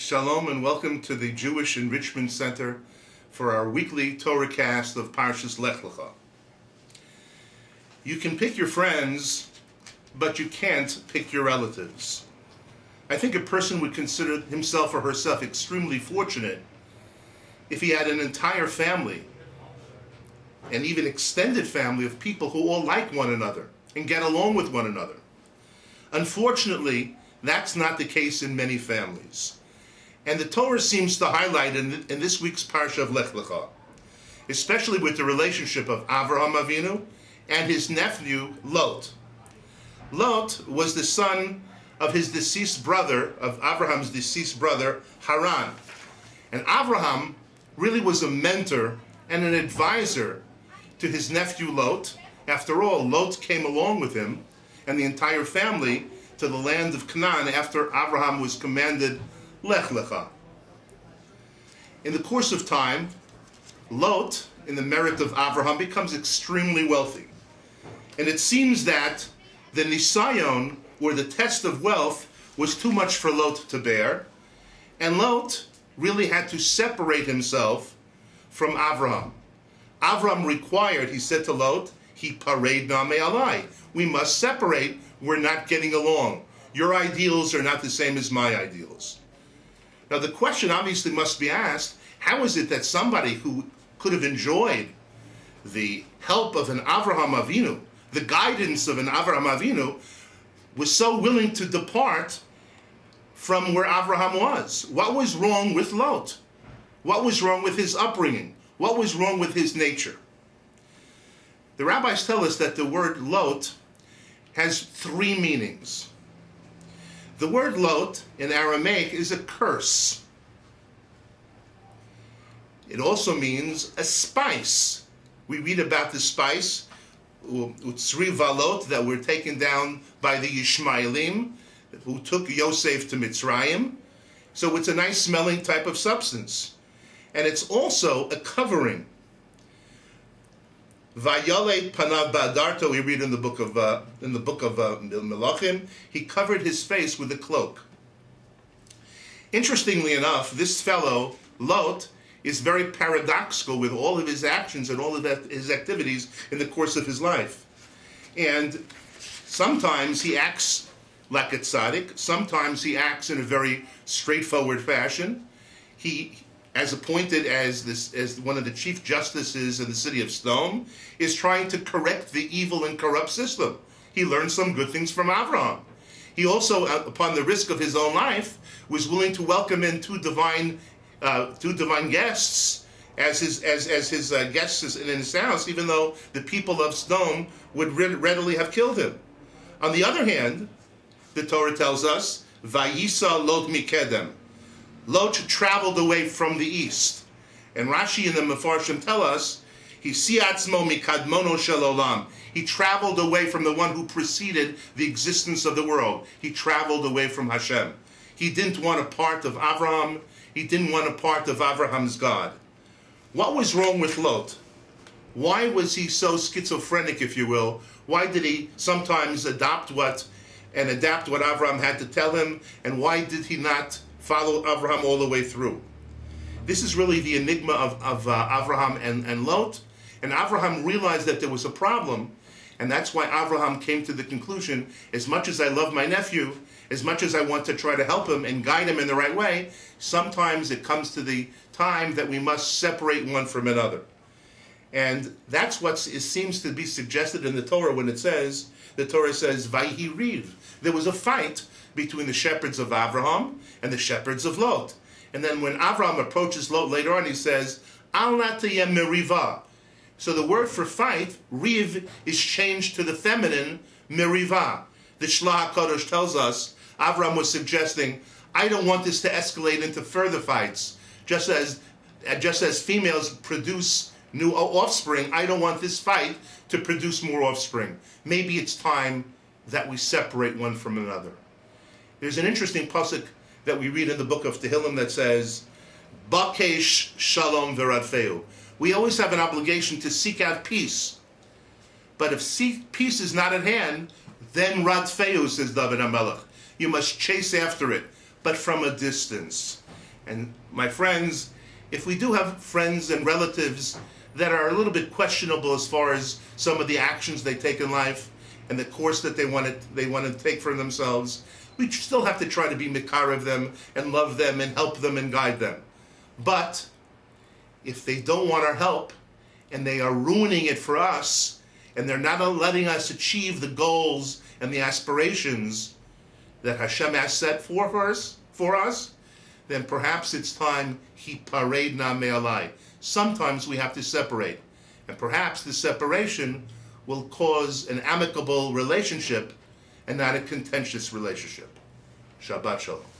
Shalom and welcome to the Jewish Enrichment Center for our weekly Torah cast of Parshat Lech Licha. You can pick your friends, but you can't pick your relatives. I think a person would consider himself or herself extremely fortunate if he had an entire family, and even extended family of people who all like one another and get along with one another. Unfortunately, that's not the case in many families. And the Torah seems to highlight in this week's Parshat Lech Licha, especially with the relationship of Avraham Avinu and his nephew Lot. Lot was the son of his deceased brother, of Abraham's deceased brother, Haran. And Avraham really was a mentor and an advisor to his nephew Lot. After all, Lot came along with him and the entire family to the land of Canaan after Abraham was commanded Lech Licha. In the course of time, Lot, in the merit of Avraham, becomes extremely wealthy. And it seems that the nisayon, or the test of wealth, was too much for Lot to bear, and Lot really had to separate himself from Avraham. Avraham required, he said to Lot, "Hi pared na me'alai." We must separate, we're not getting along. Your ideals are not the same as my ideals. Now the question obviously must be asked, how is it that somebody who could have enjoyed the help of an Avraham Avinu, the guidance of an Avraham Avinu, was so willing to depart from where Avraham was? What was wrong with Lot? What was wrong with his upbringing? What was wrong with his nature? The rabbis tell us that the word Lot has three meanings. The word Lot in Aramaic is a curse. It also means a spice. We read about the spice, utzri valot, that were taken down by the Yishmaelim, who took Yosef to Mitzrayim. So it's a nice smelling type of substance. And it's also a covering. Vayale panav ba'adarto, we read in the book of Melachim, he covered his face with a cloak. Interestingly enough, this fellow, Lot, is very paradoxical with all of his actions and all of his activities in the course of his life. And sometimes he acts like a tzaddik, sometimes he acts in a very straightforward fashion. He, as appointed as one of the chief justices in the city of Sodom, is trying to correct the evil and corrupt system. He learned some good things from Avraham. He also, upon the risk of his own life, was willing to welcome in two divine guests as his guests in his house, even though the people of Sodom would readily have killed him. On the other hand, the Torah tells us, "Vayisa Lot mikedem." Lot traveled away from the east. And Rashi and the Mefarshim tell us, he siatzmo mikadmono shel olam. He traveled away from the one who preceded the existence of the world. He traveled away from Hashem. He didn't want a part of Avraham. He didn't want a part of Abraham's God. What was wrong with Lot? Why was he so schizophrenic, if you will? Why did he sometimes adapt what Avraham had to tell him? And why did he not follow Avraham all the way through? This is really the enigma of Avraham and Lot. And Avraham realized that there was a problem, and that's why Avraham came to the conclusion, as much as I love my nephew, as much as I want to try to help him and guide him in the right way, sometimes it comes to the time that we must separate one from another. And that's what seems to be suggested in the Torah when the Torah says, Vayhi riv. There was a fight between the shepherds of Avraham and the shepherds of Lot. And then when Avraham approaches Lot later on, he says, Al natayem meriva. So the word for fight, riv, is changed to the feminine, meriva. The Shlach HaKadosh tells us, Avraham was suggesting, I don't want this to escalate into further fights. Just as females produce new offspring, I don't want this fight to produce more offspring. Maybe it's time that we separate one from another. There's an interesting pasuk that we read in the book of Tehillim that says, Bakesh shalom v'radfeu. We always have an obligation to seek out peace. But if peace is not at hand, then radfeu, says David HaMelech. You must chase after it. but from a distance. And my friends, if we do have friends and relatives that are a little bit questionable as far as some of the actions they take in life and the course that they want to take for themselves, we still have to try to be mikarev them and love them and help them and guide them. But if they don't want our help and they are ruining it for us and they're not letting us achieve the goals and the aspirations that Hashem has set for us, then perhaps it's time hiparedna me'alai. Sometimes we have to separate. And perhaps the separation will cause an amicable relationship and not a contentious relationship. Shabbat Shalom.